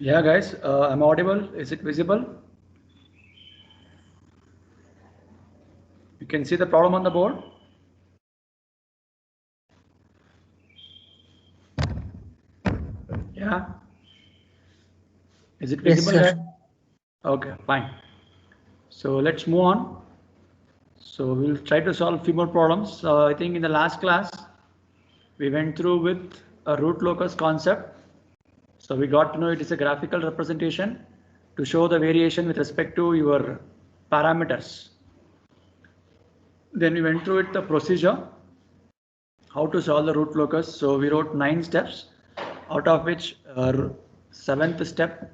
Yeah, guys, I'm audible. Is it visible? You can see the problem on the board. Yeah. Is it Yes, visible, sir. guys? Okay, fine. So let's move on. So we'll try to solve few more problems. I think in the last class, we went through with a root locus concept. So we got to know it is a graphical representation to show the variation with respect to your parameters. Then we went through it the procedure, how to solve the root locus. So we wrote 9 steps, out of which seventh step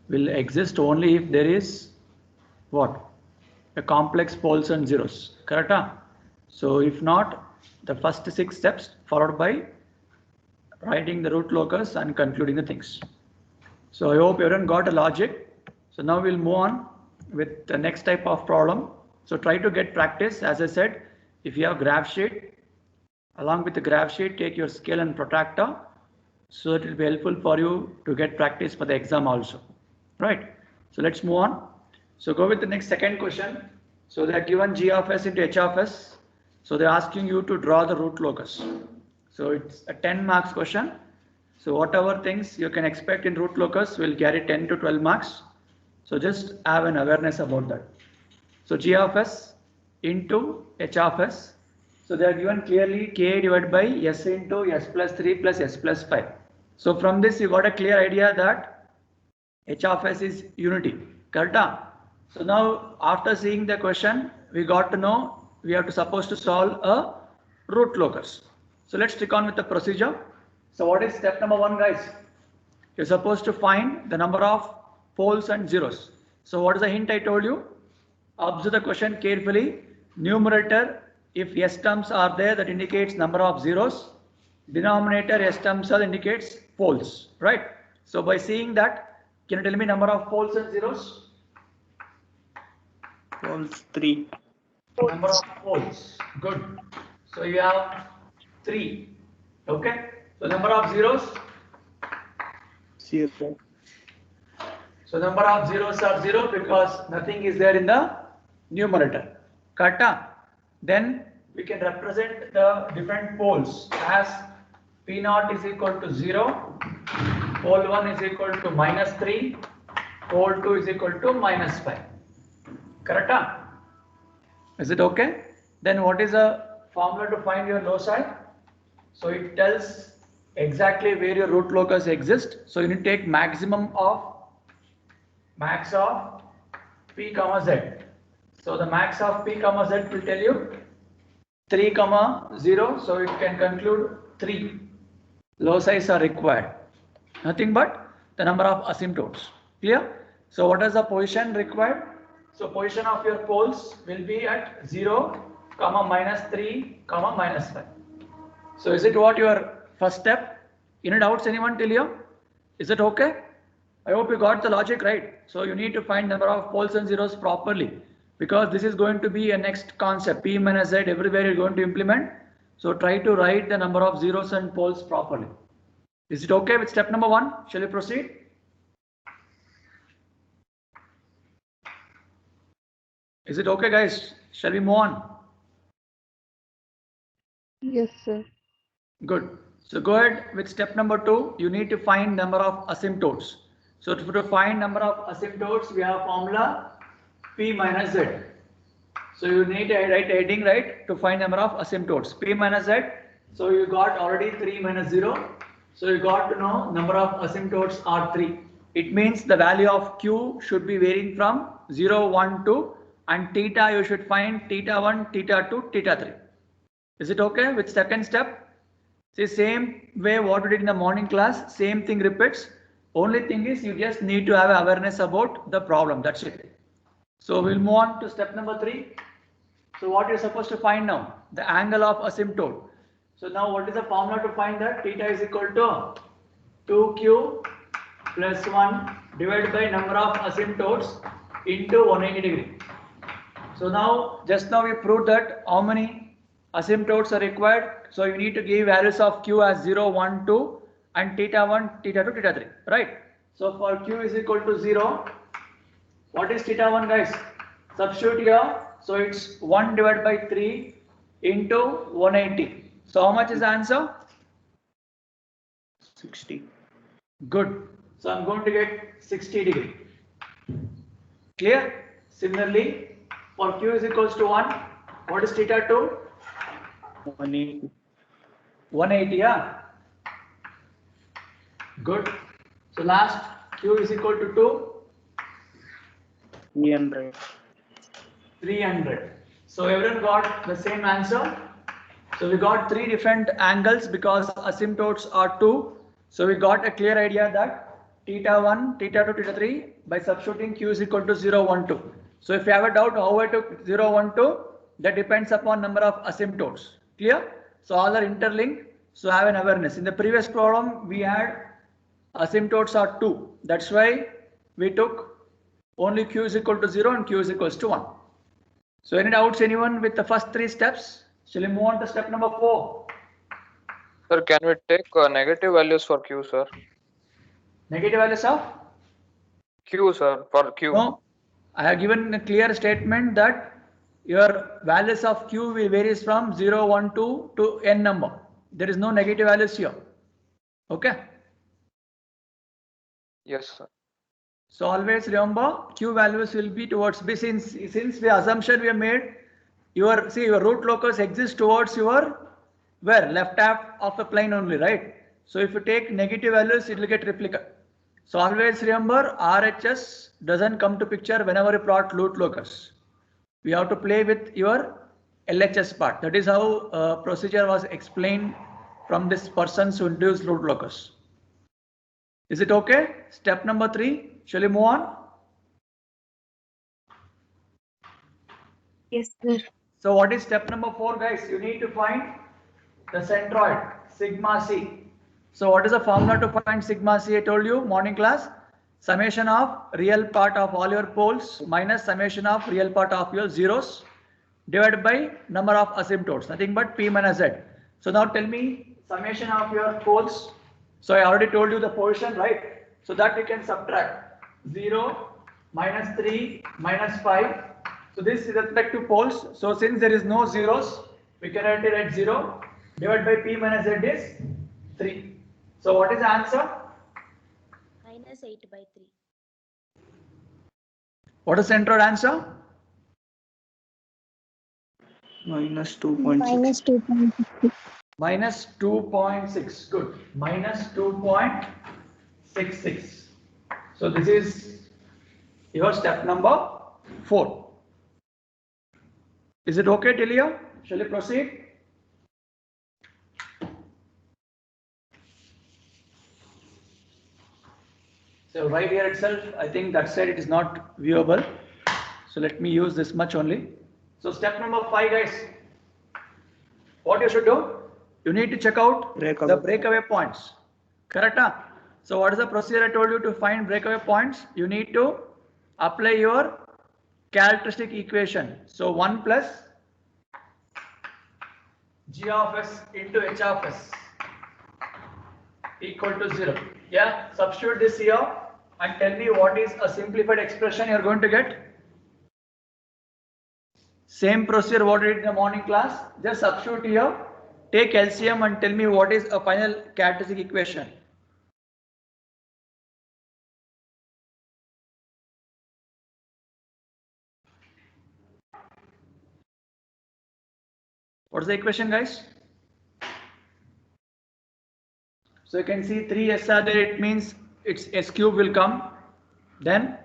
will exist only if there is what? A complex poles and zeros. Correct? So if not, the first 6 steps followed by writing the root locus and concluding the things. So I hope everyone got a logic. So now we'll move on with the next type of problem. So try to get practice. As I said, if you have graph sheet, along with the graph sheet, take your scale and protractor. So it will be helpful for you to get practice for the exam also. Right. So let's move on. So go with the next second question. So they are given g of s into h of s. So they're asking you to draw the root locus. So it's a 10 marks question. So whatever things you can expect in root locus will carry 10 to 12 marks. So just have an awareness about that. So g of s into h of s. So they are given clearly k divided by s into s plus 3 plus s plus 5. So from this you got a clear idea that h of s is unity. Correct? So now after seeing the question, we got to know we have to supposed to solve a root locus. So let's stick on with the procedure. So what is step number 1, guys? You're supposed to find the number of poles and zeros. So what is the hint I told you? Observe the question carefully. Numerator, if s terms are there, that indicates number of zeros. Denominator, s terms are indicates poles, right? So by seeing that, can you tell me number of poles and zeros? Poles 3. Number of poles. Good. So you have 3. Okay. So number of zeros. 0. So number of zeros are 0 because nothing is there in the numerator. Correct? Then we can represent the different poles as P0 is equal to 0, pole 1 is equal to -3, pole 2 is equal to -5. Correct? Is it okay? Then what is the formula to find your loci? So it tells exactly where your root locus exists. So you need to take maximum of max of p comma z. So the max of p comma z will tell you 3 comma 0. So it can conclude 3 loci are required. Nothing but the number of asymptotes. Clear? So what is the position required? So position of your poles will be at 0 comma -3 comma -5. So is it what your first step? Any doubts anyone till here? Is it okay? I hope you got the logic right. So you need to find number of poles and zeros properly because this is going to be a next concept. P minus Z everywhere you're going to implement. So try to write the number of zeros and poles properly. Is it okay with step number 1? Shall we proceed? Is it okay, guys? Shall we move on? Yes, sir. Good. So go ahead with step number 2. You need to find number of asymptotes. So to find number of asymptotes, we have formula P minus Z. So you need to write heading right to find number of asymptotes. P minus Z. So you got already 3 minus 0. So you got to know number of asymptotes are 3. It means the value of Q should be varying from 0, 1, 2 and theta you should find theta 1, theta 2, theta 3. Is it okay with second step? See, same way what we did in the morning class, same thing repeats. Only thing is you just need to have awareness about the problem. That's it. So we'll move on to step number 3. So what you're supposed to find now? The angle of asymptote. So now what is the formula to find that? Theta is equal to 2q plus 1 divided by number of asymptotes into 180 degree. So now just now we proved that how many asymptotes are required. So you need to give values of q as 0, 1, 2 and theta 1, theta 2, theta 3. Right? So for q is equal to 0, what is theta 1, guys? Substitute here. So it's 1 divided by 3 into 180. So how much is the answer? 60. Good. So I'm going to get 60 degree. Clear? Similarly, for q is equals to 1, what is theta 2? 180. 180, yeah. Good. So last, q is equal to 2. 300. 300. So everyone got the same answer. So we got 3 different angles because asymptotes are 2. So we got a clear idea that theta 1, theta 2, theta 3 by substituting q is equal to 0, 1, 2. So if you have a doubt how I took 0, 1, 2, that depends upon number of asymptotes. Clear? So all are interlinked. So have an awareness. In the previous problem, we had asymptotes are 2. That's why we took only q is equal to 0 and q is equals to 1. So any doubts, anyone with the first 3 steps? Shall we move on to step number 4? Sir, can we take negative values for Q, sir? Negative values of? Q, sir, for Q. No, I have given a clear statement that your values of Q will varies from 0, 1, 2 to n number. There is no negative values here. Okay. Yes, sir. So always remember Q values will be towards B since the assumption we have made your root locus exists towards your where left half of the plane only, right? So if you take negative values, it will get replica. So always remember RHS doesn't come to picture whenever you plot root locus. We have to play with your LHS part. That is how procedure was explained from this person who introduced root locus. Is it okay? Step number 3. Shall we move on? Yes, sir. So what is step number 4, guys? You need to find the centroid, sigma c. So what is the formula to find sigma c? I told you, morning class. Summation of real part of all your poles minus summation of real part of your zeros divided by number of asymptotes. Nothing but p minus z. So now tell me summation of your poles. So I already told you the portion, right? So that we can subtract 0, minus 3, minus 5. So this is respect to poles. So since there is no zeros, we can write 0 divided by p minus z is 3. So what is the answer? Minus 8 by 3. What is centroid answer? Minus 2.6. Minus 2.6. Minus 2.6. Good. Minus 2.66. So this is your step number 4. Is it okay till here? Shall we proceed? So right here itself, I think that side it is not viewable. So let me use this much only. So step number 5, guys. What you should do? You need to check out the breakaway points. Correct? Huh? So what is the procedure I told you to find breakaway points? You need to apply your characteristic equation. So 1 plus g of s into h of s equal to 0. Yeah, substitute this here and tell me what is a simplified expression you are going to get. Same procedure what we did in the morning class. Just substitute here, take LCM and tell me what is a final characteristic equation. What's the equation, guys? So you can see 3s are there, it means its s cube will come. Then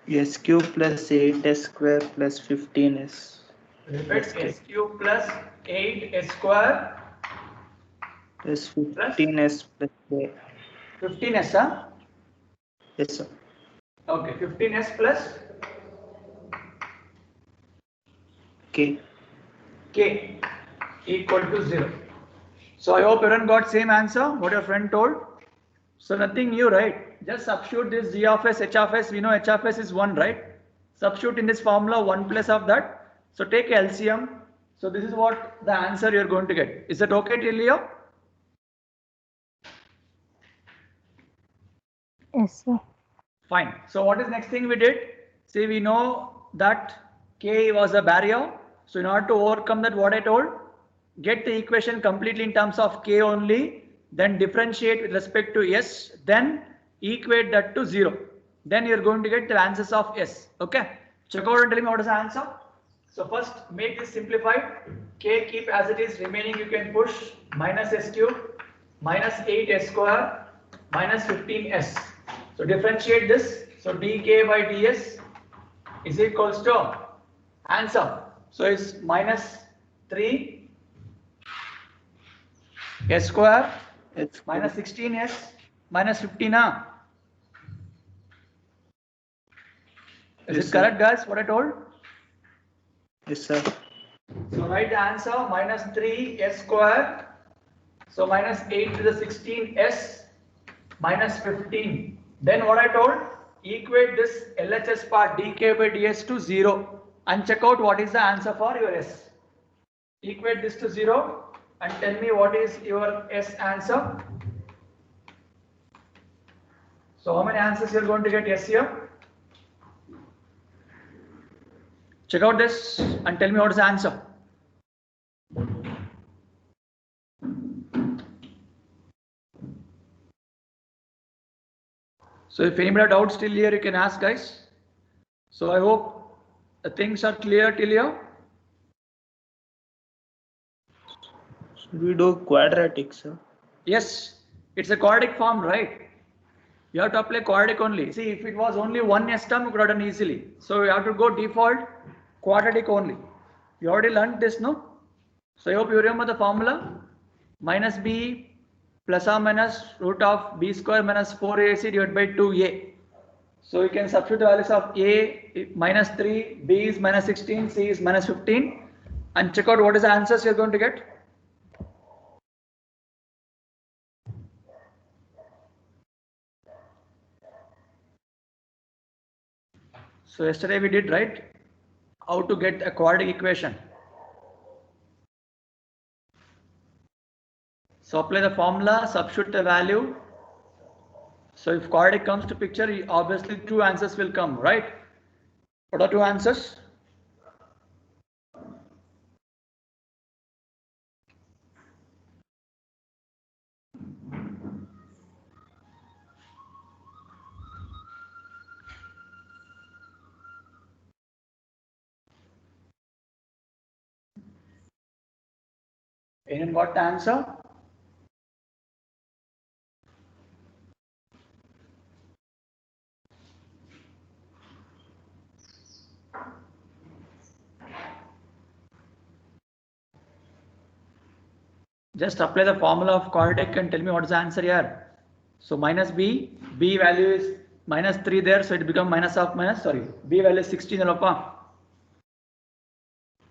S cube plus 8s square plus 15s. repeat s cube plus 8s square Plus 15s plus k. 15s, huh? Yes, sir. Okay, 15s plus K. k equal to 0. So I hope everyone got same answer what your friend told. So nothing new, right? Just substitute this g of s, h of s. We know h of s is 1, right? Substitute in this formula 1 plus of that. So take LCM. So this is what the answer you're going to get. Is that okay till here? Yes, sir. Fine. So what is next thing we did? See, we know that K was a barrier. So in order to overcome that, what I told, get the equation completely in terms of K only, then differentiate with respect to S, then equate that to 0. Then you're going to get the answers of S. Okay. Check out and tell me what is the answer. So first make this simplified. K keep as it is, remaining you can push minus S cube minus 8S square minus 15S. So differentiate this. So dk by ds is equals to answer. So it's minus 3 S square It's minus 16S minus 15. Is Yes, it sir. correct, guys? What I told? Yes, sir. So write the answer minus 3S square. So minus 8 to the 16S minus 15. Then what I told? Equate this LHS part dk by ds to 0 and check out what is the answer for your S. Equate this to 0 and tell me what is your S answer. So how many answers you are going to get S here? Check out this and tell me what is the answer. So if anybody doubts till here, you can ask, guys. So I hope the things are clear till here. Should we do quadratic, sir? Yes, it's a quadratic form, right? You have to apply quadratic only. See, if it was only one S term, you could have done easily. So you have to go default quadratic only. You already learned this, no? So I hope you remember the formula. Minus b plus or minus root of b square minus 4ac divided by 2a. So you can substitute the values of a minus 3, b is minus 16, c is minus 15 and check out what is the answers you're going to get. So yesterday we did, right, how to get a quadratic equation. So apply the formula, substitute the value. So if quadratic comes to picture, obviously two answers will come, right? What are two answers? Anyone got the answer? Just apply the formula of quadratic and tell me what is the answer here. So minus b value is minus 3 there, so it becomes minus of minus, sorry, b value is 16 alpha.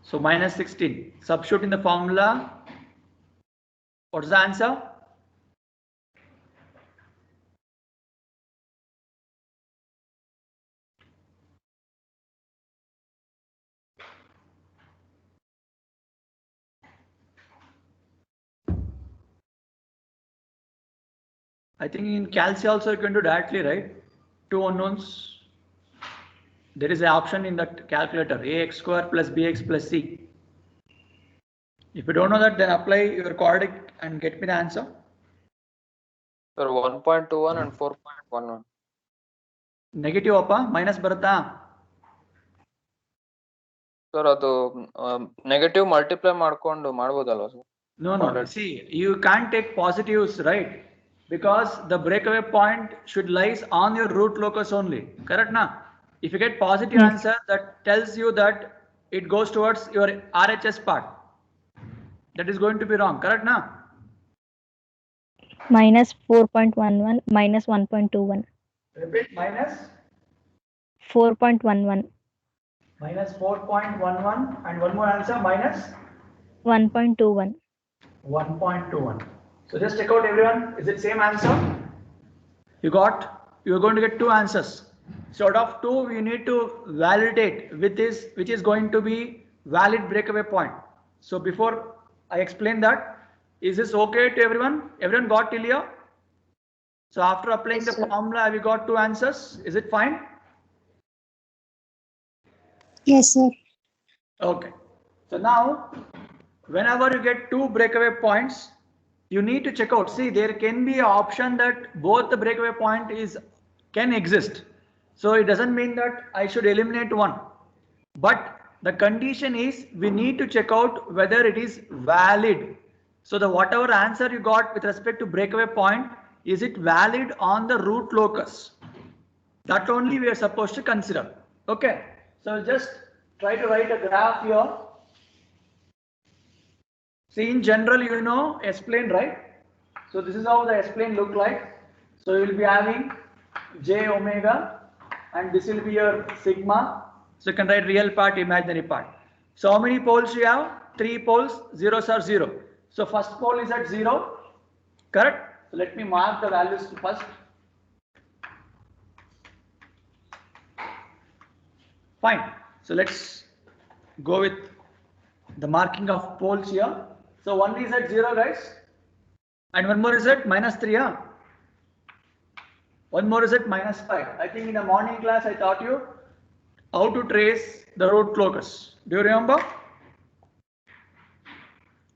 So minus 16. Substitute in the formula. What is the answer? I think in calci also you can do directly, right? Two unknowns. There is an option in that calculator, ax square plus bx plus c. If you don't know that, then apply your quadratic and get me the answer. Sir, 1.21 and 4.11. Negative appa, minus barata. Sir, ಅದು negative multiply ಮಾಡ್ಕೊಂಡು ಮಾಡ್ಬೋದಲ್ವಾ sir? No, Quadratic. see, you can't take positives, right? Because the breakaway point should lies on your root locus only, correct na? If you get positive Yes. answer, that tells you that it goes towards your RHS part. That is going to be wrong, correct na? Minus 4.11 minus 1.21. Repeat, minus 4.11. minus 4.11 and one more answer, minus 1.21. 1.21. So just check out everyone, is it same answer? You're going to get two answers. So out of two, you need to validate which is going to be valid breakaway point. So before I explain that, is this okay to everyone? Everyone got till here? So after applying Yes, the sir. formula, have you got two answers? Is it fine? Yes, sir. Okay. So now, whenever you get two breakaway points, you need to check out. See, there can be an option that both the breakaway point can exist. So it doesn't mean that I should eliminate one. But the condition is we need to check out whether it is valid. So the whatever answer you got with respect to breakaway point, is it valid on the root locus? That only we are supposed to consider. Okay. So just try to write a graph here. See, in general, you know S-plane, right? So this is how the S-plane look like. So you will be having j omega, and this will be your sigma. So you can write real part, imaginary part. So how many poles you have? 3 poles, zeros are 0. So first pole is at 0, correct? So let me mark the values first. Fine. So let's go with the marking of poles here. So one is at 0, guys, and one more is at -3. Yeah? One more is at -5. I think in the morning class I taught you how to trace the root locus. Do you remember?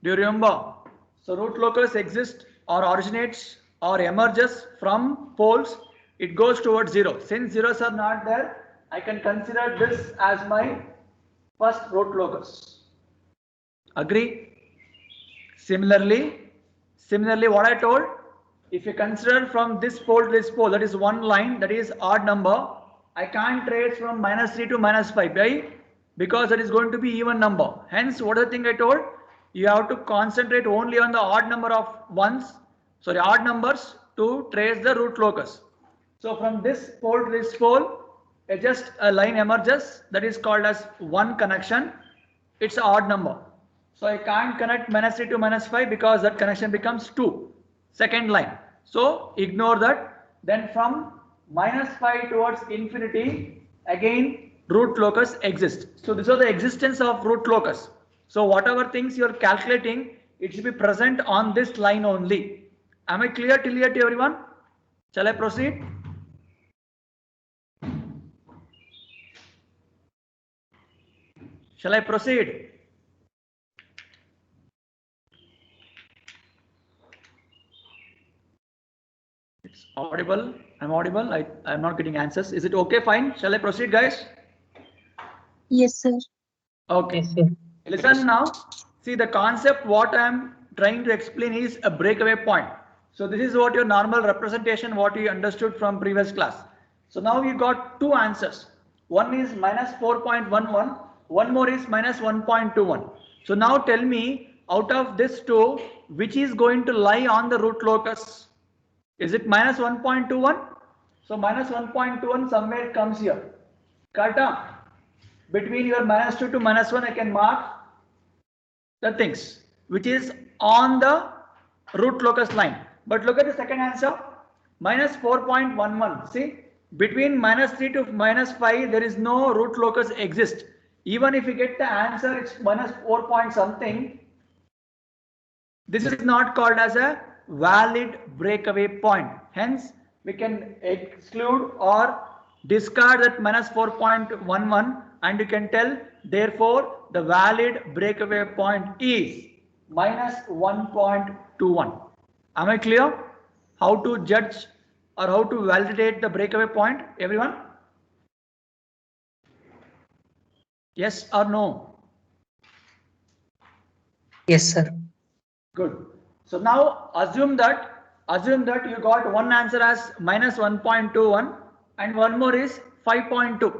Do you remember? So root locus exists or originates or emerges from poles. It goes towards 0. Since zeros are not there, I can consider this as my first root locus. Agree? Similarly, what I told, if you consider from this pole to this pole, that is one line, that is odd number, I can't trace from -3 to -5, right? Because that is going to be even number. Hence, what is the thing I told? You have to concentrate only on the odd number of odd numbers to trace the root locus. So from this pole to this pole, just a line emerges, that is called as one connection. It's an odd number. So I can't connect -3 to -5 because that connection becomes 2. Second line. So ignore that. Then from -5 towards infinity, again root locus exists. So these are the existence of root locus. So whatever things you are calculating, it should be present on this line only. Am I clear till here to everyone? Shall I proceed? Shall I proceed? It's audible. I'm audible. I'm not getting answers. Is it okay? Fine. Shall I proceed, guys? Yes, sir. Okay. Yes, sir. Listen now. See, the concept what I'm trying to explain is a breakaway point. So this is what your normal representation, what you understood from previous class. So now you got two answers. One is -4.11. One more is -1.21. So now tell me, out of this two, which is going to lie on the root locus? Is it -1.21? So -1.21 somewhere comes here. Correct? Between your -2 to -1, I can mark the things which is on the root locus line. But look at the second answer, -4.11. See, between -3 to -5, there is no root locus exist. Even if you get the answer, it's -4 point something. This is not called as a valid breakaway point. Hence, we can exclude or discard that -4.11, and you can tell, therefore, the valid breakaway point is -1.21. Am I clear? How to judge or how to validate the breakaway point, everyone? Yes or no? Yes, sir. Good. So now assume that you got one answer as -1.21 and one more is 5.2.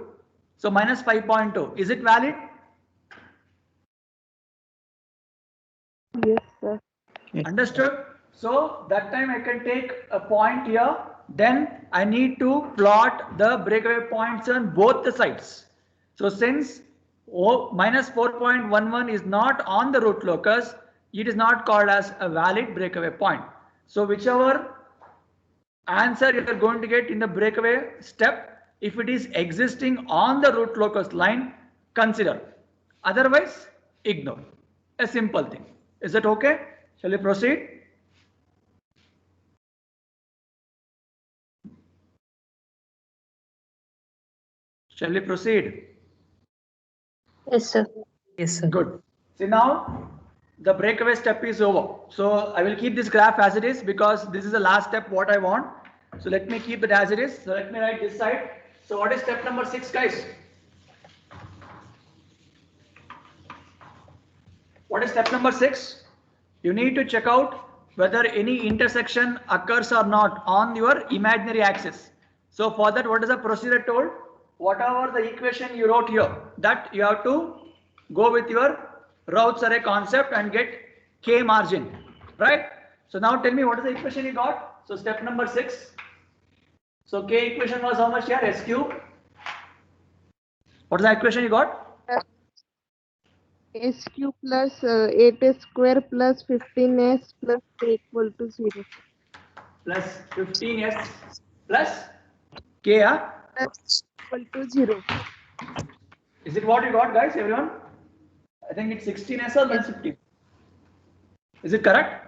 So -5.2. Is it valid? Yes, sir. Understood? So that time I can take a point here. Then I need to plot the breakaway points on both the sides. So since -4.11 is not on the root locus, it is not called as a valid breakaway point. So whichever answer you are going to get in the breakaway step, if it is existing on the root locus line, consider. Otherwise, ignore. A simple thing. Is that okay? Shall we proceed? Shall we proceed? Yes, sir. Yes, sir. Good. See now, the breakaway step is over. So I will keep this graph as it is because this is the last step what I want. So let me keep it as it is. So let me write this side. So what is step number 6, guys? What is step number 6? You need to check out whether any intersection occurs or not on your imaginary axis. So for that, what is the procedure told? Whatever the equation you wrote here, that you have to go with your Routh's array concept and get K margin, right? So now tell me what is the equation you got? So step number 6. So K equation was how much here? S cube. What is the equation you got? S cube plus 8s square plus 15s plus k equal to 0. Plus 15s plus K, huh? Equal to 0. Is it what you got, guys? Everyone? I think it's 16s or plus 15. Is it correct?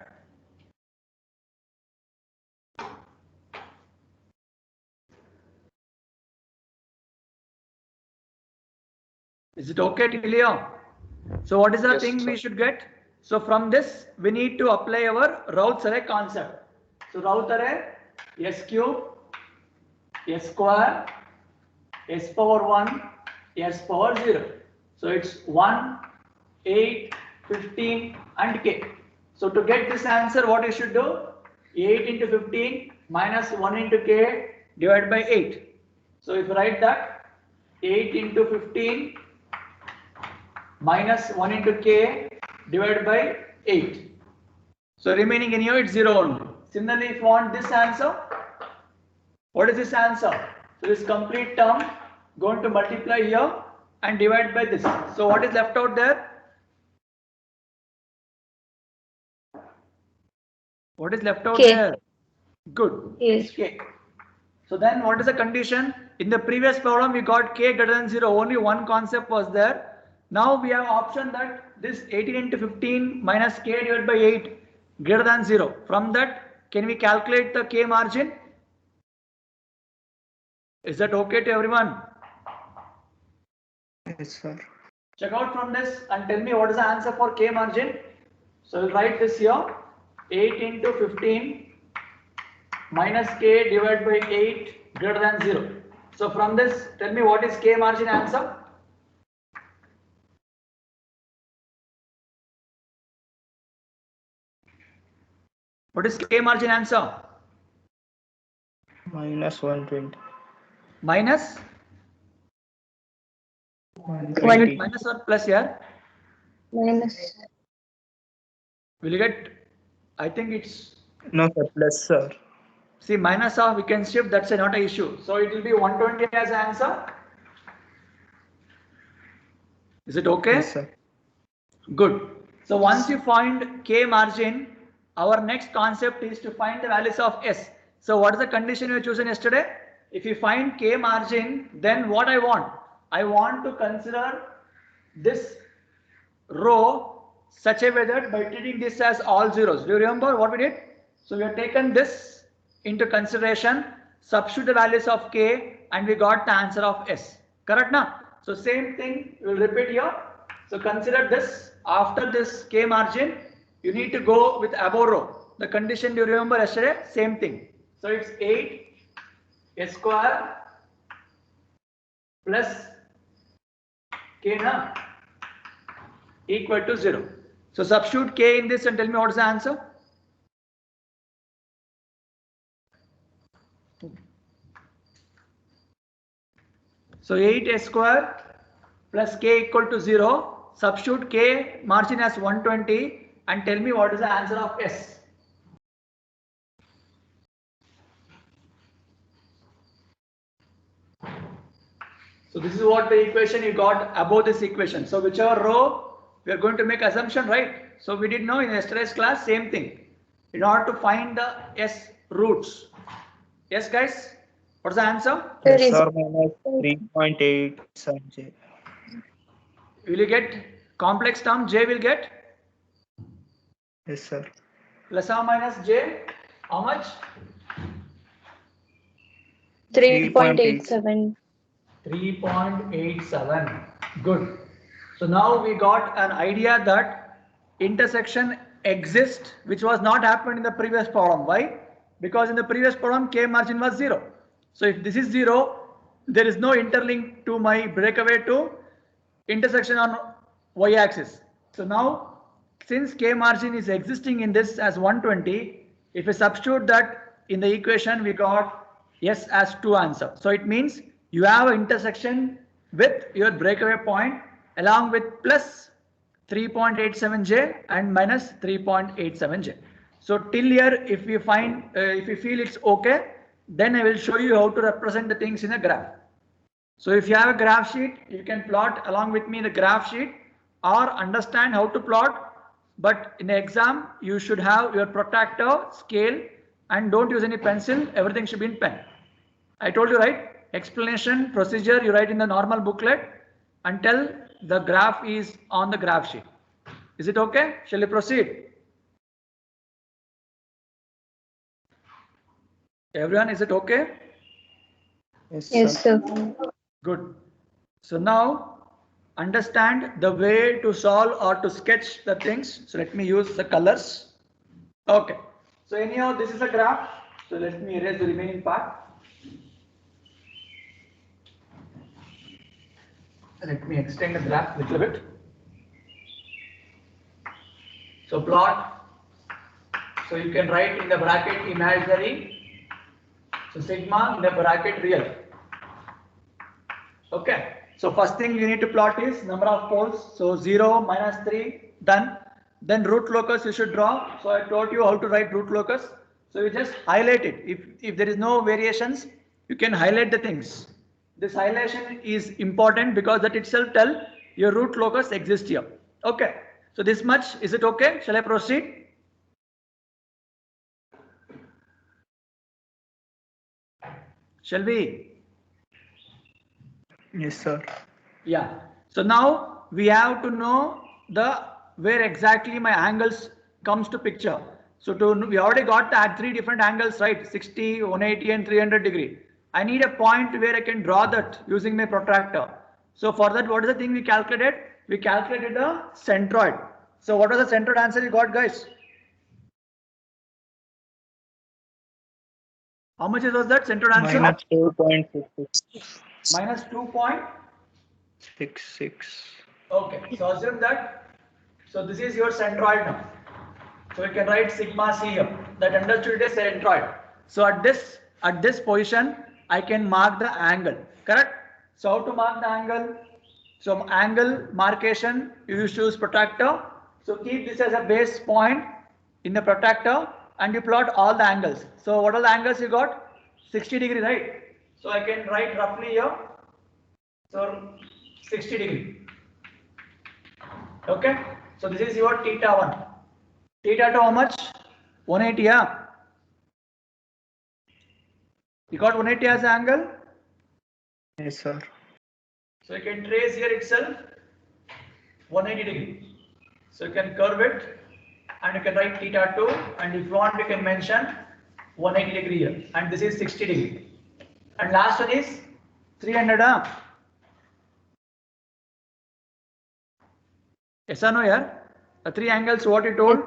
Is it okay till here? So what is the Yes, thing sir. we should get? So from this, we need to apply our Routh's array concept. So Routh array, S cube, S square, S power 1, S power 0. So it's 1, 8, 15 and K. So to get this answer, what you should do? 8 into 15 minus 1 into K divided by 8. So if you write that, 8 into 15 minus 1 into K divided by 8. So remaining in here, it's 0 only. Similarly, if you want this answer, what is this answer? So this complete term going to multiply here and divide by this. So what is left out there? What is left out K. there? Good. Yes. It's K. So then what is the condition? In the previous problem, we got K greater than 0. Only one concept was there. Now we have option that this 18 into 15 minus K divided by 8 greater than 0. From that, can we calculate the K margin? Is that okay to everyone? Yes, sir. Check out from this and tell me what is the answer for K margin. So we'll write this here. 8 into 15 minus K divided by 8 greater than 0. So from this, tell me what is K margin answer? What is K margin answer? Minus 120. Minus? 120. Minus or plus here? Minus. Will you get, I think it's, No, sir. Plus, sir. see minus of we can shift, that's not an issue. So it will be 120 as an answer. Is it okay? Yes, sir. Good. So once you find K margin, our next concept is to find the values of S. So what is the condition you have chosen yesterday? If you find K margin, then what I want? I want to consider this row such a way that by treating this as all zeros. Do you remember what we did? So we have taken this into consideration, substitute the values of K and we got the answer of S. Correct now? So same thing we will repeat here. So consider this, after this K margin, you need to go with above row. The condition you remember yesterday, same thing. So it's 8 S square plus K na equal to 0. So substitute K in this and tell me what is the answer. So 8S square plus K equal to 0. Substitute K margin as 120 and tell me what is the answer of S. So this is what the equation you got above this equation. So whichever row we are going to make assumption, right? So we did know in yesterday's class, same thing. In order to find the S roots. Yes, guys? What's the answer? Yes, sir. Minus 3.8 J. Will you get complex term? J will get Yes, sir. plus or minus J. How much? 3.87. 3.87. Good. So now we got an idea that intersection exists, which was not happened in the previous problem. Why? Because in the previous problem, K margin was 0. So if this is 0, there is no interlink to my breakaway to intersection on y-axis. So now, since K margin is existing in this as 120, if we substitute that in the equation, we got yes as 2 answer. So it means you have an intersection with your breakaway point along with plus 3.87j and minus 3.87j. So till here, if we find, if we feel it's okay, then I will show you how to represent the things in a graph. So if you have a graph sheet, you can plot along with me the graph sheet or understand how to plot. But in the exam, you should have your protractor, scale, and don't use any pencil. Everything should be in pen. I told you, right? Explanation, procedure, you write in the normal booklet until the graph is on the graph sheet. Is it okay? Shall we proceed? Everyone, is it okay? Yes, sir. Good. So now understand the way to solve or to sketch the things. So let me use the colors. Okay. So anyhow, this is a graph. So let me erase the remaining part. Let me extend the graph a little bit. So plot. So you can write in the bracket imaginary. So sigma in the bracket real. Okay. So first thing you need to plot is number of poles. So 0, minus 3, done. Then root locus you should draw. So I taught you how to write root locus. So you just highlight it. If there is no variations, you can highlight the things. This highlightation is important because that itself tell your root locus exists here. Okay. So this much, is it okay? Shall I proceed? Shall we? Yes, sir. Yeah. So now we have to know the where exactly my angles comes to picture. So we already got the 3 different angles, right? 60, 180 and 300 degree. I need a point where I can draw that using my protractor. So for that, what is the thing we calculated? We calculated the centroid. So what was the centroid answer you got, guys? How much was that centroid answer? Minus 2.66. Minus 2.66. Okay, so assume that. So this is your centroid now. So you can write sigma c here. That understood is centroid. So at this position, I can mark the angle. Correct? So how to mark the angle? So angle markation, you used to use protractor. So keep this as a base point in the protractor and you plot all the angles. So what are the angles you got? 60 degree, right? So I can write roughly here. So 60 degree. Okay. So this is your theta 1. Theta 2 how much? 180, yeah. You got 180 as an angle? Yes, sir. So you can trace here itself 180 degree. So you can curve it and you can write theta 2 and if you want you can mention 180 degree here and this is 60 degree. And last one is 300. Yes or no here? The 3 angles what you told?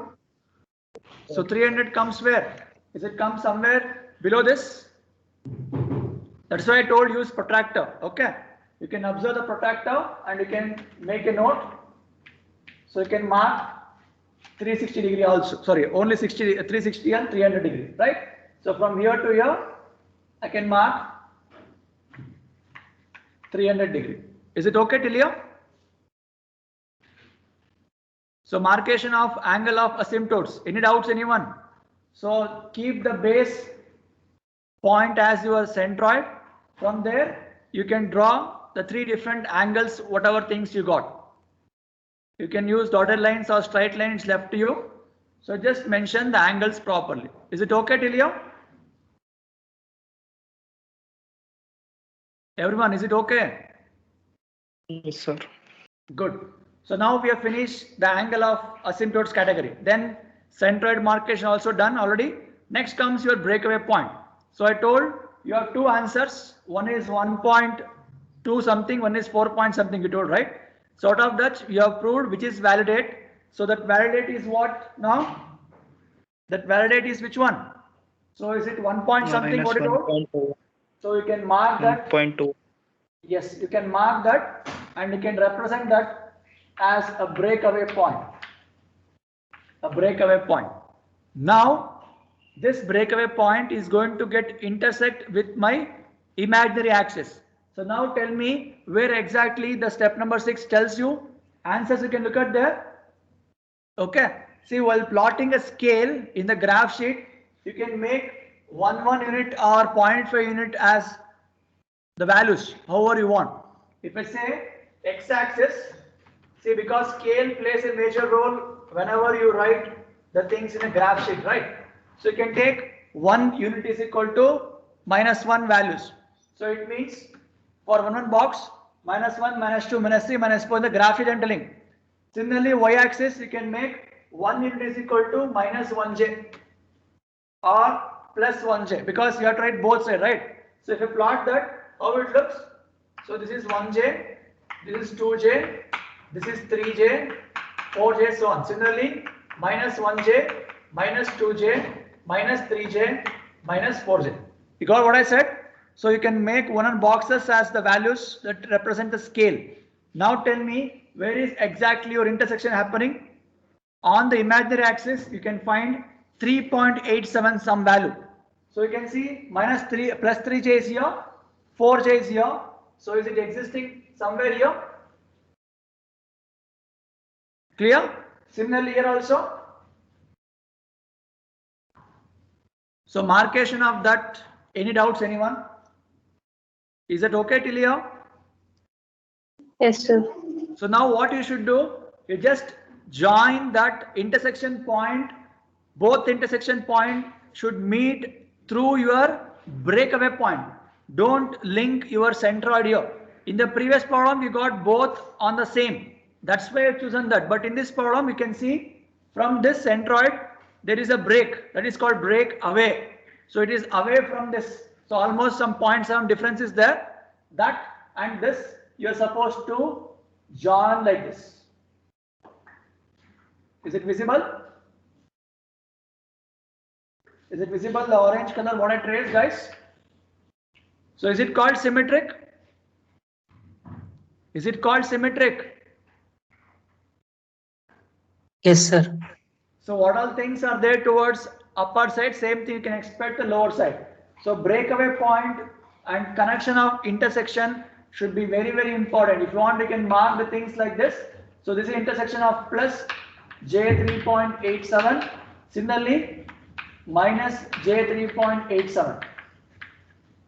So 300 comes where? Is it come somewhere below this? That's why I told use protractor. Okay. You can observe the protractor and you can make a note. So you can mark 360 degree also. Sorry, only 360 and 300 degree, right? So from here to here, I can mark 300 degree. Is it okay till here? So markation of angle of asymptotes. Any doubts, anyone? So keep the base point as your centroid. From there, you can draw the 3 different angles, whatever things you got. You can use dotted lines or straight lines left to you. So just mention the angles properly. Is it okay till here? Everyone, is it okay? Yes, sir. Good. So now we have finished the angle of asymptotes category. Then centroid markation also done already. Next comes your breakaway point. So I told you have 2 answers. One is 1.2 2 something, one is 4 point something you told, right? So out of that you have proved which is validate. So that validate is what now? That validate is which one? So is it 1 point something minus what you told? 1.2. So you can mark that. 1.2. Yes, you can mark that and you can represent that as a breakaway point. A breakaway point. Now, this breakaway point is going to get intersect with my imaginary axis. So now tell me where exactly the step number 6 tells you. Answers you can look at there. Okay. See, while plotting a scale in the graph sheet, you can make 1 unit or 0.5 unit as the values, however you want. If I say x-axis, see, because scale plays a major role whenever you write the things in a graph sheet, right? So you can take 1 unit is equal to -1 values. So it means for one box, -1, -2, -3, -4 in the graph sheet I'm telling. Similarly, y-axis you can make 1 unit is equal to -1j or +1j because you have to write both sides, right? So if you plot that, how it looks? So this is 1j, this is 2j, this is 3j, 4j, so on. Similarly, -1j, -2j, -3j, -4j. You got what I said? So you can make one boxes as the values that represent the scale. Now tell me where is exactly your intersection happening? On the imaginary axis, you can find 3.87 some value. So you can see -3 plus 3j is here, 4j is here. So is it existing somewhere here? Clear? Similarly here also. So markation of that, any doubts anyone? Is it okay till here? Yes, sir. So now what you should do, you just join that intersection point. Both intersection point should meet through your breakaway point. Don't link your centroid here. In the previous problem, you got both on the same. That's why I've chosen that. But in this problem, you can see from this centroid, there is a break that is called break away. So it is away from this. So almost some 0.7 difference is there. That and this you are supposed to join like this. Is it visible? Is it visible, the orange color what I traced, guys? So is it called symmetric? Is it called symmetric? Yes, sir. So what all things are there towards upper side? Same thing you can expect the lower side. So breakaway point and connection of intersection should be very, very important. If you want, you can mark the things like this. So this is intersection of plus j3.87. Similarly, minus j3.87.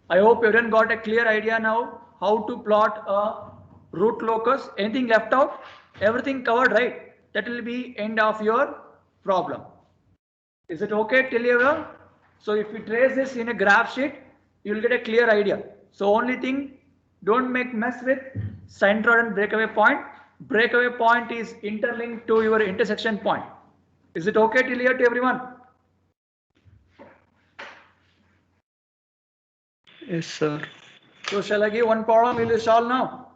I hope everyone got a clear idea now how to plot a root locus. Anything left out? Everything covered, right? That will be end of your problem. Is it okay till here? So if you trace this in a graph sheet, you will get a clear idea. So only thing, don't make mess with centroid and breakaway point. Breakaway point is interlinked to your intersection point. Is it okay till here to everyone? Yes, sir. So shall I give one problem? Will you solve now?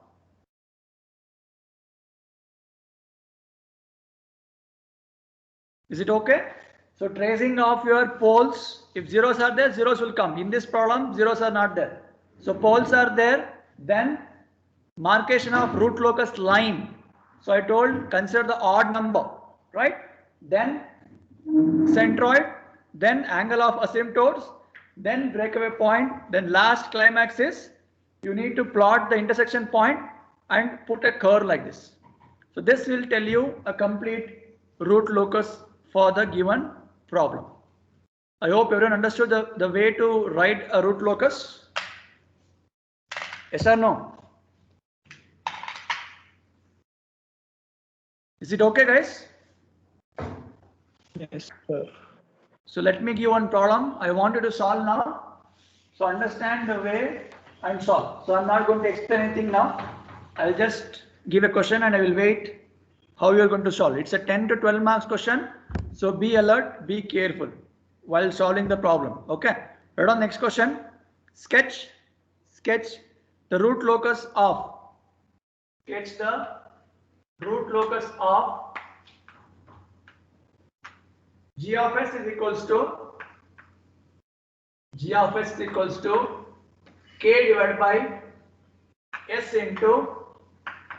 Is it okay? So tracing of your poles, if zeros are there, zeros will come. In this problem, zeros are not there. So poles are there, then markation of root locus line. So I told consider the odd number, right? Then centroid, then angle of asymptotes, then breakaway point, then last climax is you need to plot the intersection point and put a curve like this. So this will tell you a complete root locus for the given problem. I hope everyone understood the way to write a root locus. Yes or no? Is it okay, guys? Yes, sir. So let me give one problem. I want you to solve now. So understand the way and solve. So I'm not going to explain anything now. I'll just give a question and I will wait how you are going to solve. It's a 10 to 12 marks question. So be alert, be careful while solving the problem. Okay. Right on, next question. Sketch the root locus of, gets the root locus of g of s is equals to k divided by s into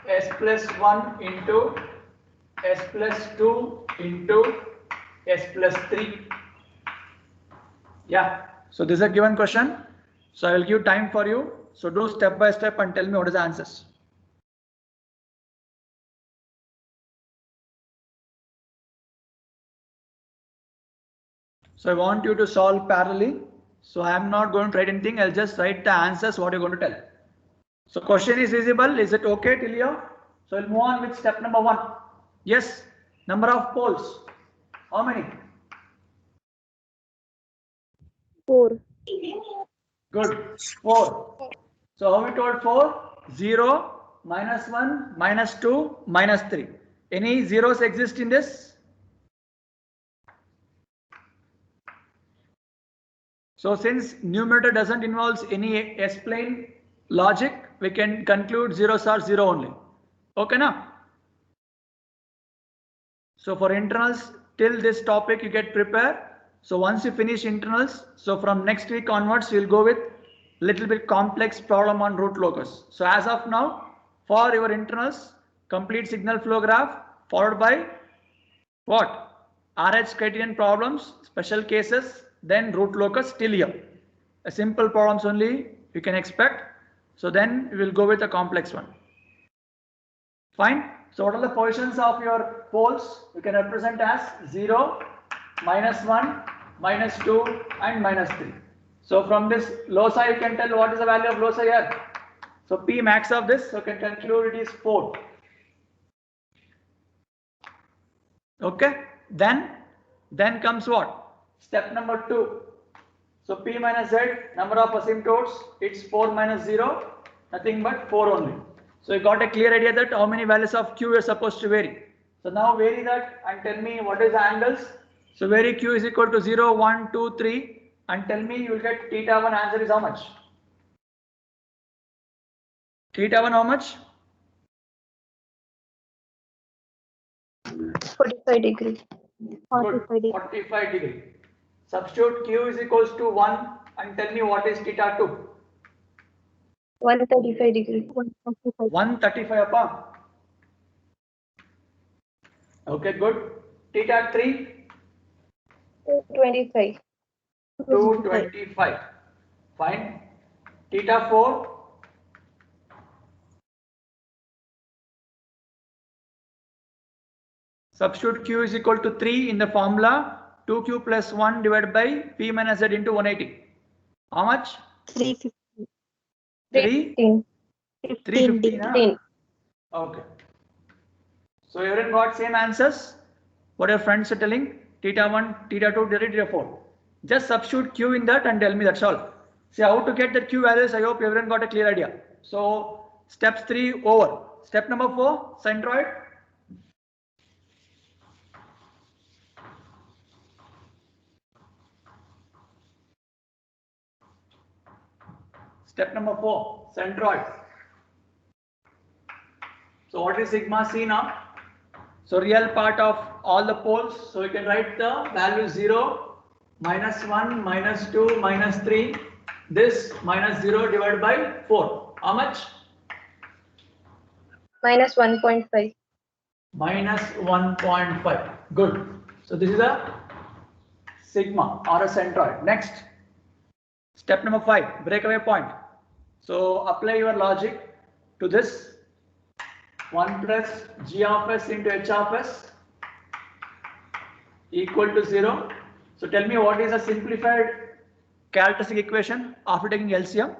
s plus 1 into s plus 2 into s plus 3. Yeah, so this is a given question. So I will give time for you. So do step by step and tell me what is the answers. So I want you to solve parallelly. So I am not going to write anything. I'll just write the answers what you're going to tell. So question is visible. Is it okay till here? So we'll move on with step number 1. Yes, number of poles. How many? 4. Good. 4. So how we told 4? 0, minus 1, minus 2, minus 3. Any zeros exist in this? So since numerator doesn't involve any S-plane logic, we can conclude zeros are 0 only. Okay now? So for internals, till this topic you get prepared. So once you finish internals, so from next week onwards, you'll go with little bit complex problem on root locus. So as of now, for your internals, complete signal flow graph followed by what? RH criterion problems, special cases, then root locus till here. A simple problems only you can expect. So then we will go with a complex one. Fine. So what are the positions of your poles? You can represent as 0, minus 1, minus 2 and minus 3. So from this loci you can tell what is the value of loci here. So P max of this, so you can conclude it is 4. Okay. Then comes what? Step number 2. So P minus Z, number of asymptotes, it's 4 minus 0, nothing but 4 only. So you got a clear idea that how many values of Q are supposed to vary. So now vary that and tell me what is the angles. So vary Q is equal to 0, 1, 2, 3 and tell me you will get theta 1 answer is how much? Theta 1 how much? 45 degree. 45 degree. 45 degree. Substitute Q is equals to 1 and tell me what is theta 2? 135 degree. 135 upon. Okay, good. Theta 3? 225. 225. Fine. Theta 4? Substitute Q is equal to 3 in the formula. 2Q plus 1 divided by P minus Z into 180. How much? 315. 3? 15. 315. Huh? 15. Okay. So everyone got same answers? What your friends are telling? Theta 1, theta 2, theta 4. Just substitute Q in that and tell me, that's all. See how to get the Q values. I hope everyone got a clear idea. So steps 3 over. Step number 4, centroid. Step number 4, centroid. So what is sigma c now? So real part of all the poles. So you can write the value 0, minus 1, minus 2, minus 3. This minus 0 divided by 4. How much? Minus 1.5. Minus 1.5. Good. So this is a sigma or a centroid. Next. Step number 5, breakaway point. So apply your logic to this. 1 plus g of s into h of s equal to 0. So tell me what is a simplified characteristic equation after taking LCM?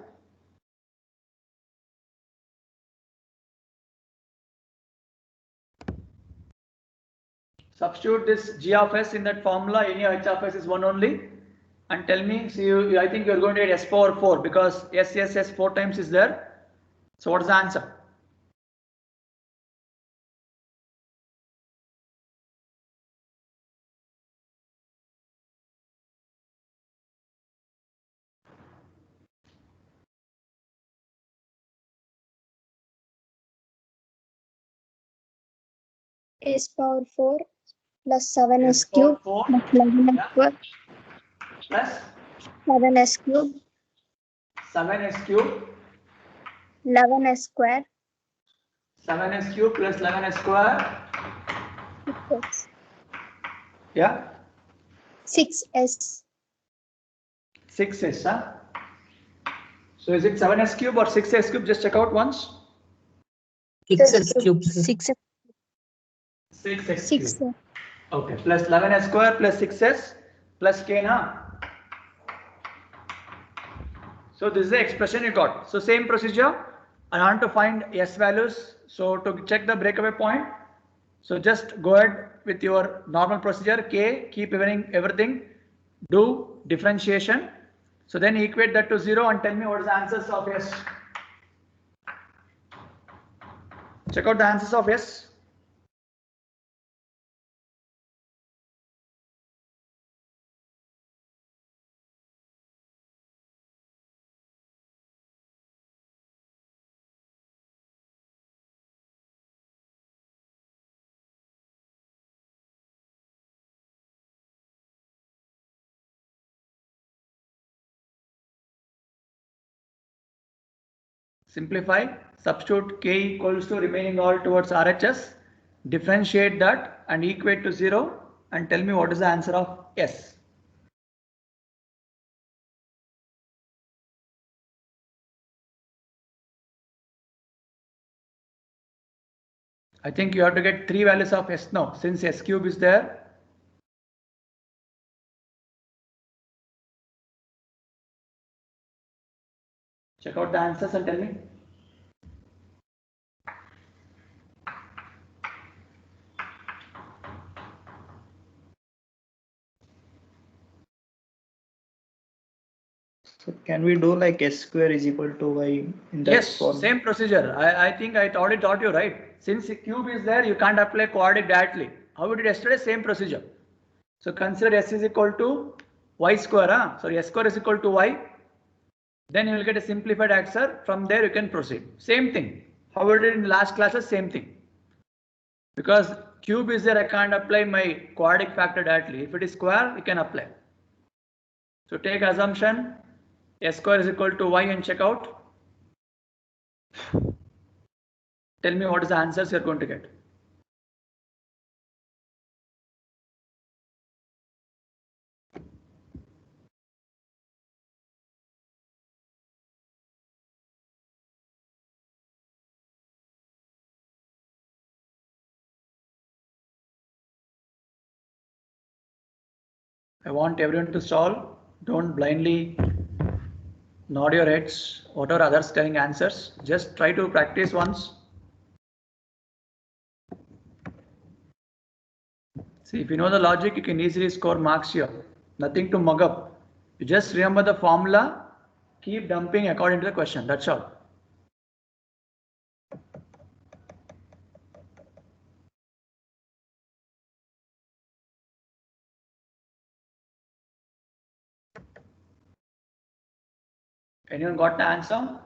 Substitute this g of s in that formula. Any h of s is 1 only. And tell me, see, I think you're going to get s power 4 because s 4 times is there. So what is the answer? S power 4 plus 7s S power cube 4 plus 11s yeah, square plus 7s cube 7s cube 11s square 7s cube plus 11s square 6s yeah 6s 6s huh? So is it 7s cube or 6s cube? Just check out once. 6s cube. 6 6s 6 cube. Okay, plus 11s square plus 6s plus k na. So this is the expression you got. So same procedure. I want to find s values. So to check the breakaway point, so just go ahead with your normal procedure. K, keep everything, do differentiation. So then equate that to 0 and tell me what is the answers of s. Check out the answers of s. Simplify, substitute k equals to remaining all towards RHS, differentiate that and equate to 0 and tell me what is the answer of S. I think you have to get 3 values of S now since S cube is there. Check out the answers and tell me. So can we do like s square is equal to y in that Yes, form? same procedure. I think I already taught you, right? Since the cube is there, you can't apply quadratic directly. How we did yesterday? Same procedure. So consider S is equal to y square. Huh? So S square is equal to y. Then you will get a simplified answer. From there you can proceed. Same thing. How we did in the last classes, same thing. Because cube is there, I can't apply my quadratic factor directly. If it is square, you can apply. So take assumption S square is equal to y and check out. Tell me what is the answers you're going to get. I want everyone to solve. Don't blindly nod your heads, whatever others telling answers. Just try to practice once. See, if you know the logic, you can easily score marks here. Nothing to mug up. You just remember the formula, keep dumping according to the question. That's all. Anyone got the answer?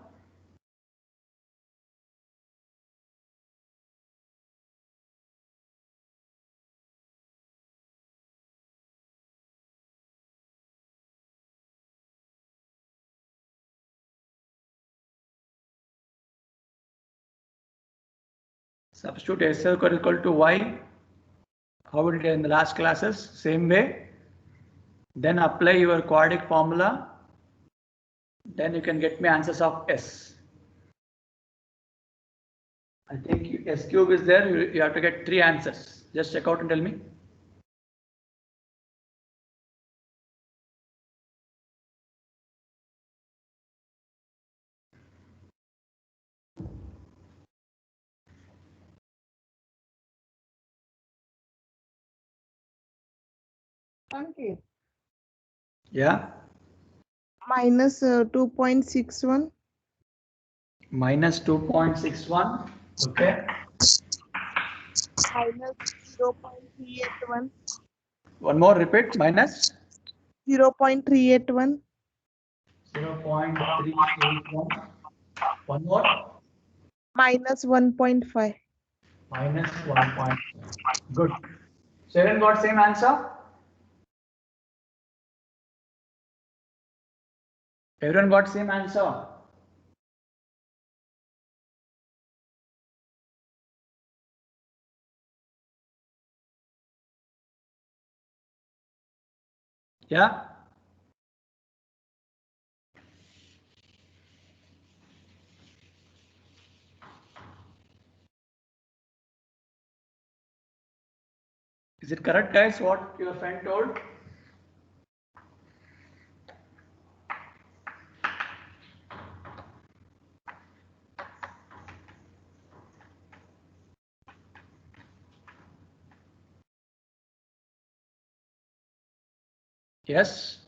Substitute S equal to y. How we did in the last classes, same way. Then apply your quadratic formula. Then you can get me answers of S. I think S cube is there. You have to get 3 answers. Just check out and tell me. Okay. Yeah. Minus 2.61. Minus 2.61. Okay. Minus 0.381. One more repeat. Minus 0.381. 0.381. One more. Minus 1.5. minus 1. Good. So everyone got same answer? Everyone got same answer? Yeah? Is it correct, guys, what your friend told? Yes?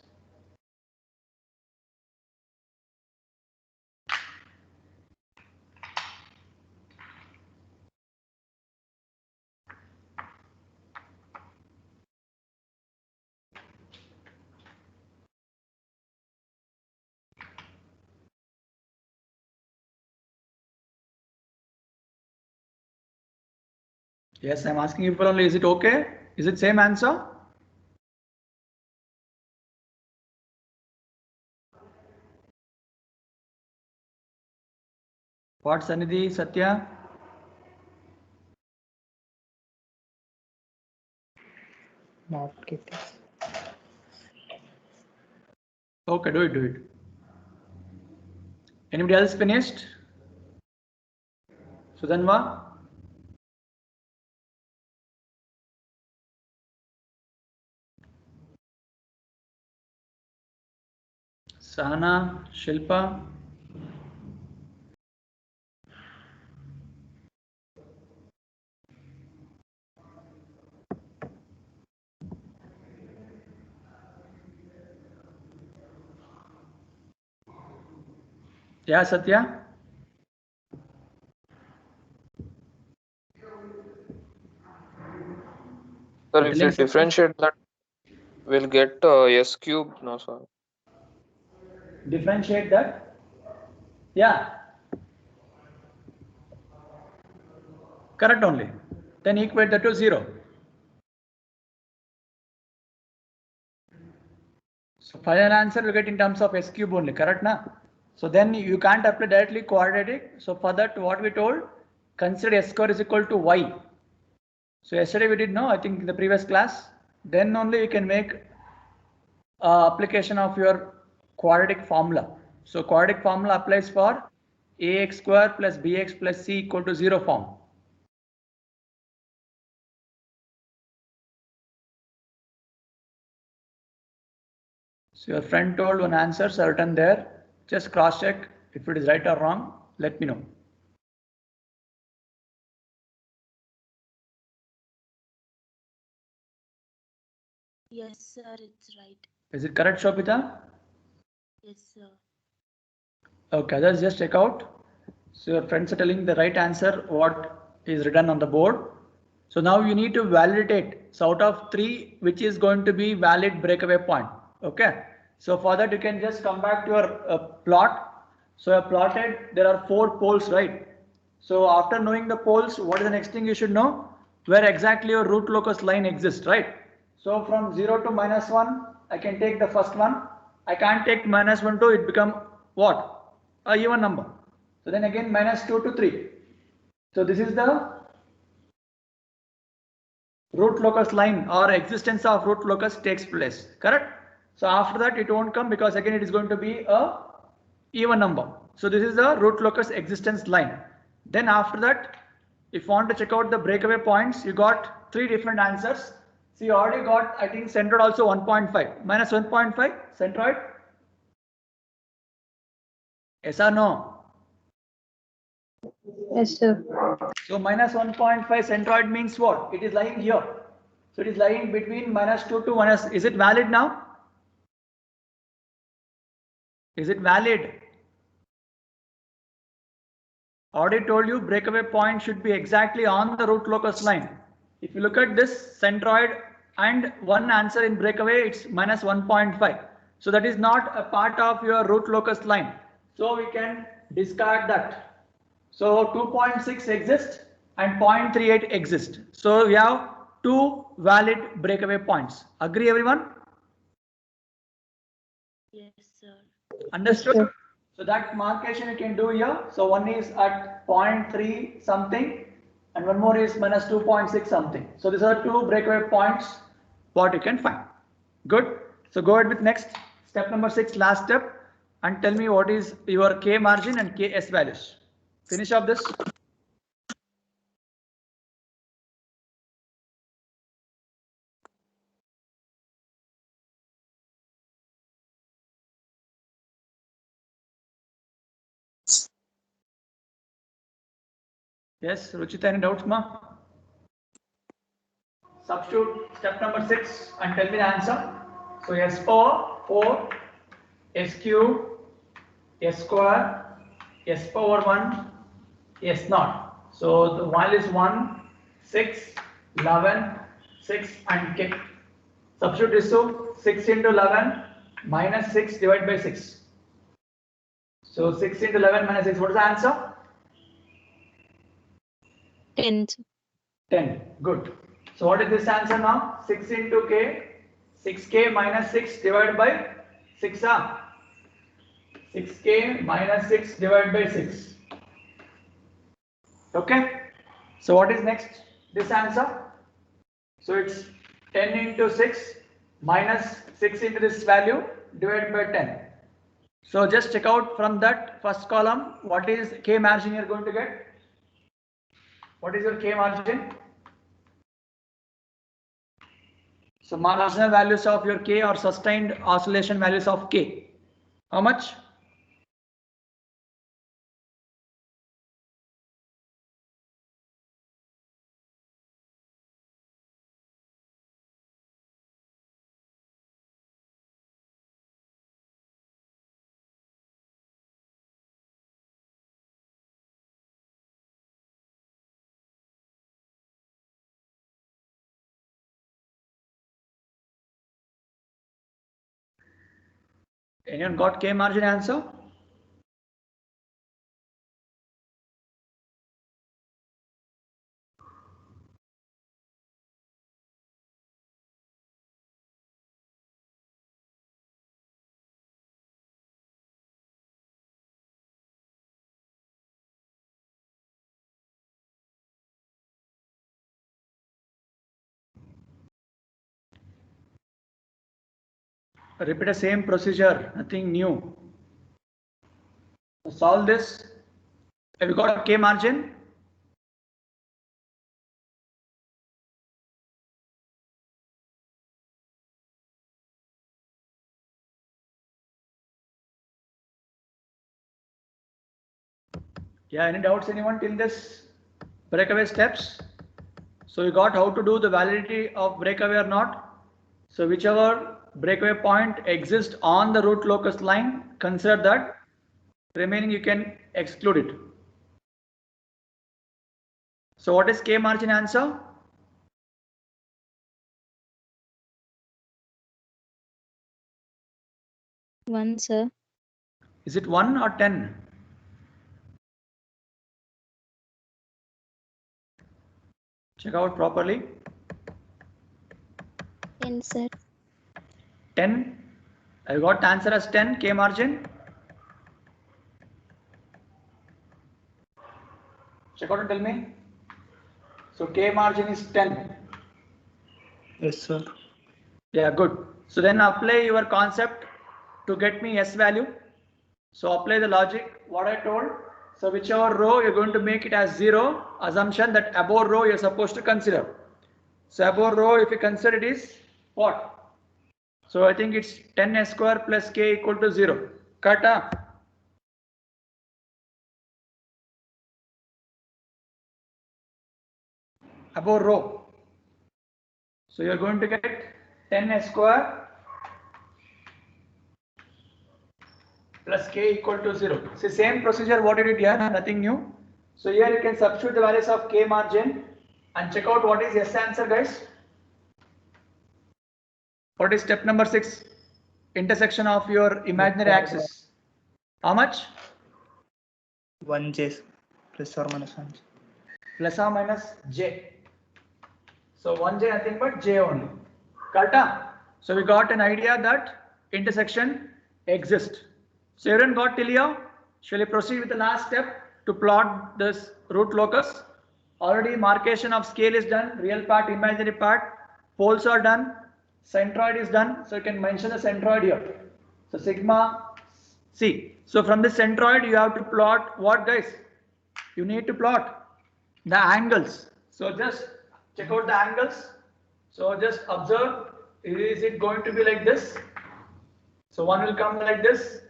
Yes, I'm asking people only, is it okay? Is it same answer? What, Sanidhi, Satya? Not getting. Okay, do it. Anybody else finished? Sudanva? Sana, Shilpa? Yeah, Satya? Sir, You're if telling you something? differentiate that, we'll get s cube. No, sorry. Differentiate that? Yeah. Correct only. Then equate that to 0. So final answer we get in terms of s cube only, correct na? So then you can't apply directly quadratic. So for that what we told, consider s square is equal to y. So yesterday we did know, I think in the previous class, then only you can make application of your quadratic formula. So quadratic formula applies for ax square plus bx plus c equal to 0 form. So your friend told one answers are written there. Just cross check if it is right or wrong. Let me know. Yes, sir, it's right. Is it correct, Shobita? Yes, sir. Okay, others just check out. So your friends are telling the right answer what is written on the board. So now you need to validate. So out of 3, which is going to be valid breakaway point. Okay. So for that you can just come back to your plot. So you plotted, there are 4 poles, right? So after knowing the poles, what is the next thing you should know? Where exactly your root locus line exists, right? So from 0 to -1, I can take the first one. I can't take -1 to, it become what? A even number. So then again -2 to 3. So this is the root locus line or existence of root locus takes place, correct? So after that it won't come because again it is going to be a even number. So this is the root locus existence line. Then after that, if you want to check out the breakaway points, you got 3 different answers. So you already got, I think, centroid also 1.5, minus 1.5 centroid. Yes or no? Yes, sir. So minus 1.5 centroid means what? It is lying here. So it is lying between -2 to minus. Is it valid now? Is it valid? Already told you breakaway point should be exactly on the root locus line. If you look at this centroid and one answer in breakaway, it's minus 1.5. So that is not a part of your root locus line. So we can discard that. So 2.6 exists and 0.38 exist. So we have two valid breakaway points. Agree everyone? Yes, sir. Understood? Yes, sir. So that markation you can do here. So one is at 0.3 something and one more is minus 2.6 something. So these are two breakaway points what you can find. Good. So go ahead with next step number 6, last step, and tell me what is your K margin and Ks values. Finish up this. Yes, Ruchita, any doubts, ma? Substitute step number 6 and tell me the answer. So S power 4, S cube, S square, S power 1, S naught. So the value is 1, 6, 11, 6 and K. Substitute this to 6 into 11 minus 6 divided by 6. So 6 into 11 minus 6, what is the answer? 10. 10. Good. So what is this answer now? 6 into K, 6K minus 6 divided by 6. 6K minus 6 divided by 6. Okay. So what is next? This answer. So it's 10 into 6 minus 6 into this value divided by 10. So just check out from that first column what is K margin you're going to get. What is your K margin? So marginal values of your K or sustained oscillation values of K. How much? Anyone got K margin answer? Repeat the same procedure, nothing new. So solve this. Have you got K margin? Yeah, any doubts anyone till this breakaway steps? So you got how to do the validity of breakaway or not? So whichever breakaway point exists on the root locus line, consider that. Remaining you can exclude it. So what is K margin answer? 1, sir. Is it 1 or 10? Check out properly. 10, sir. 10. I got the answer as 10 K margin. Check out and tell me. So K margin is 10. Yes, sir. Yeah, good. So then apply your concept to get me S value. So apply the logic what I told. So whichever row you're going to make it as 0, assumption that above row you're supposed to consider. So above row if you consider it is what? So I think it's 10S square plus K equal to 0. Correct? Above row. So you're going to get 10S square plus K equal to 0. See, same procedure what you did here, nothing new. So here you can substitute the values of K margin and check out what is S answer, guys. What is step number 6? Intersection of your imaginary axis. How much? 1J plus or minus 1. plus or minus j. So 1j nothing but j only. Correct? So we got an idea that intersection exists. So everyone got till here? Shall we proceed with the last step to plot this root locus? Already marcation of scale is done, real part, imaginary part, poles are done, centroid is done. So you can mention the centroid here. So sigma c. So from the centroid you have to plot what, guys? You need to plot the angles. So just check out the angles. So just observe, is it going to be like this? So one will come like this,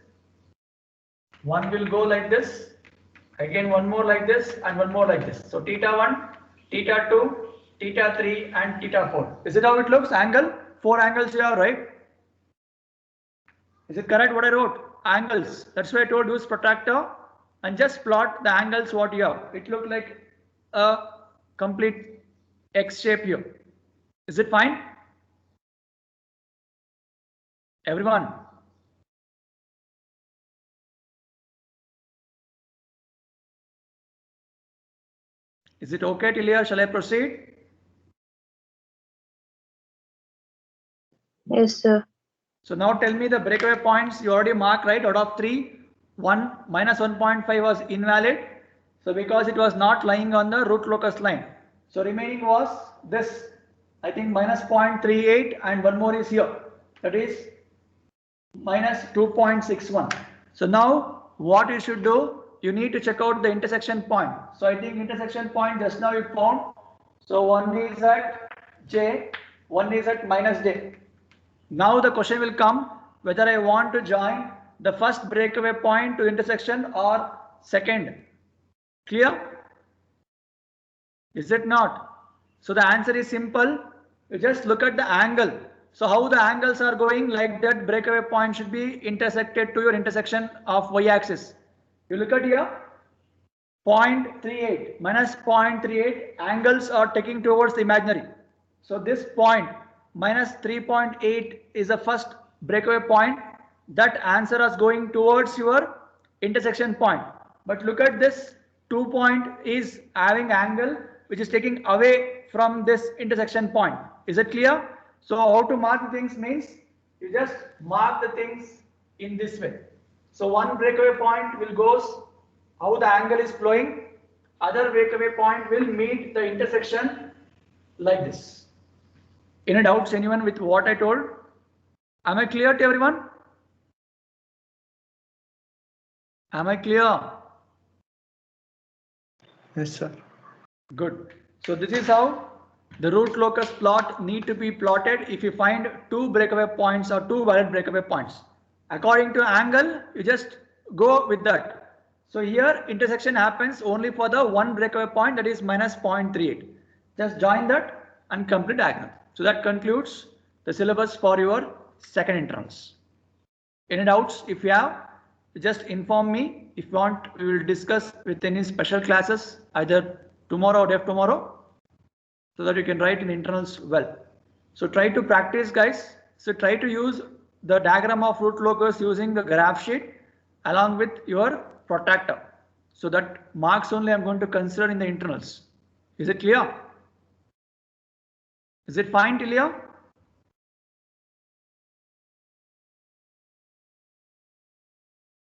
one will go like this, again one more like this and one more like this. So theta 1, theta 2, theta 3 and theta 4. Is it how it looks? Angle? 4 angles you have, right? Is it correct what I wrote? Angles. That's why I told you use protractor and just plot the angles what you have. It looked like a complete X shape here. Is it fine? Everyone? Is it okay till here? Shall I proceed? Yes, sir. So now tell me the breakaway points you already marked, right? Out of 3, 1 minus 1.5 was invalid. So because it was not lying on the root locus line. So remaining was this, I think minus 0.38 and one more is here. That is minus 2.61. So now what you should do, you need to check out the intersection point. So I think intersection point just now you found. So one is at j, one is at minus j. Now the question will come whether I want to join the first breakaway point to intersection or second. Clear? Is it not? So the answer is simple. You just look at the angle. So how the angles are going, like that breakaway point should be intersected to your intersection of y-axis. You look at here, 0.38 minus 0.38 angles are taking towards the imaginary. So this point minus 3.8 is the first breakaway point. That answer is going towards your intersection point. But look at this 2 point is having angle which is taking away from this intersection point. Is it clear? So how to mark the things means you just mark the things in this way. So one breakaway point will goes how the angle is flowing. Other breakaway point will meet the intersection like this. Any doubts anyone with what I told? Am I clear to everyone? Am I clear? Yes, sir. Good. So this is how the root locus plot need to be plotted if you find 2 breakaway points or 2 valid breakaway points. According to angle, you just go with that. So here intersection happens only for the one breakaway point, that is minus 0.38. Just join that and complete diagram. So that concludes the syllabus for your second internals. Any doubts? If you have, just inform me. If you want, we will discuss with any special classes either tomorrow or day after tomorrow, so that you can write in internals well. So try to practice, guys. So try to use the diagram of root locus using the graph sheet along with your protractor. So that marks only I'm going to consider in the internals. Is it clear? Is it fine till here?